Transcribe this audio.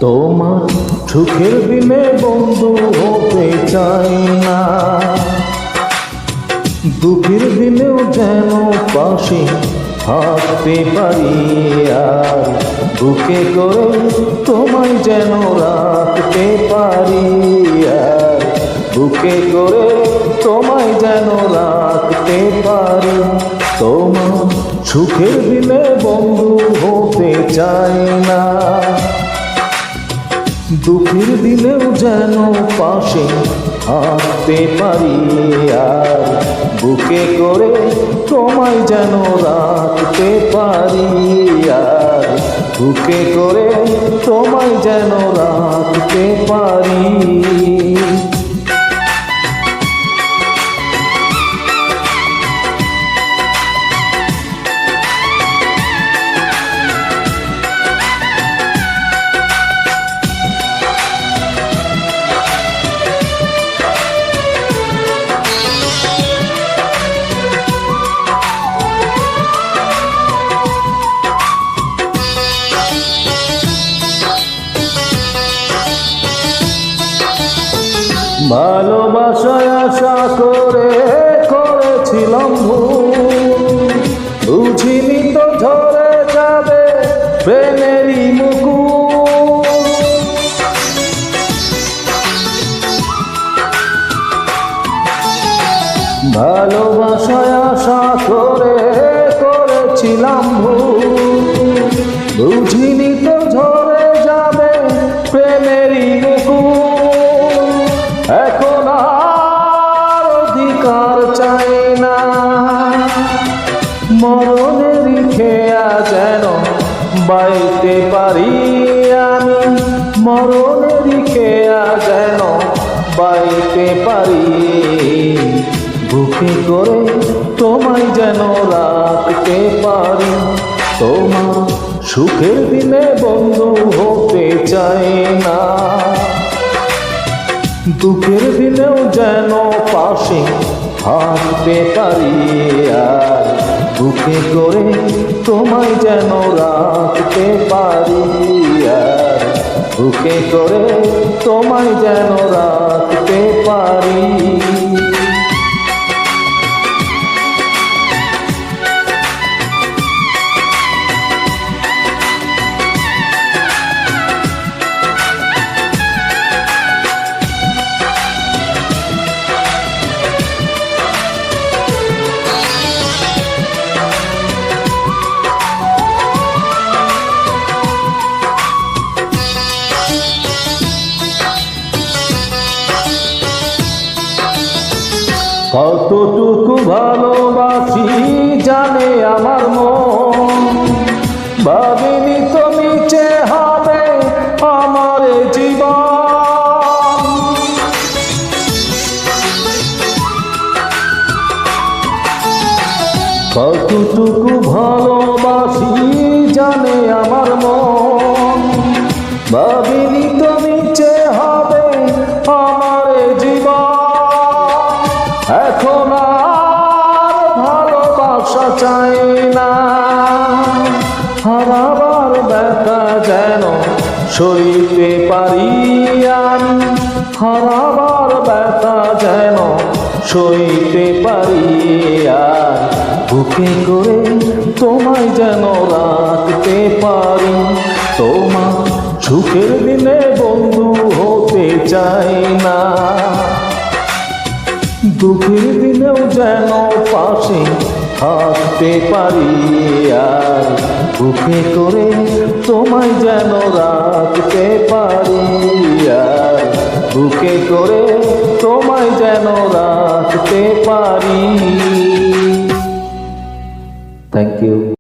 তোমার সুখের দিনে বন্ধু হতে চাই না, দুঃখের দিনেও যেন পাশে থাকতে পারি, আর বুকে করে তোমায় যেন রাখতে পারি, আর বুকে করে তোমায় যেন রাখতে পারি। তোমার সুখের দিনে বন্ধু হতে চাই না, দুঃখের দিনেও যেন পাশে থাকতে পারি, আর বুকে করে তোমায় যেন রাখতে পারি, আর বুকে করে তোমায় যেন রাখতে পারি। ভালোবাসায় আশা করে করেছিলাম ভুল, বুঝিনি তো ঝরে যাবে প্রেমেরই মুকুল। ভালোবাসায় আশা করে করেছিলাম ভুল, বুঝিনি তো ঝরে যাবে প্রেমেরই মুকুল। এখন আর অধিকার চাই না, মরণের খেয়া যেন বাইতে পারি আমি, মরণের খেয়া যেন বাইতে পারি, বুকে করে তোমায় যেন রাখতে পারি। তোমার সুখের দিনে বন্ধু হতে চাই না, দুঃখের দিনেও যেন পাশে থাকতে পারি, আর বুকে করে তোমায় যেন রাখতে পারি, আর বুকে করে তোমায় যেন রাখতে পারি। কতটুকু ভালোবাসি জানে আমার মন, ভাবিনি তো নিচে হবে আমার জীবন। কতটুকু ভালোবাসি জানে আমার মন, ভাবিনি তো নিচে হবে আমার জীবন। এখন আর ভালোবাসা চাই না, হারাবার ব্যথা যেন সইতে পারি আমি, হারাবার ব্যথা যেন সইতে পারি, আর বুকে করে তোমায় যেন রাখতে পারি। তোমার সুখের দিনে বন্ধু হতে চাই না, দুঃখের দিনেও যেন পাশে থাকতে পারি, আর বুকে করে তোমায় যেন রাখতে পারি, আর বুকে করে তোমায় যেন রাখতে পারি।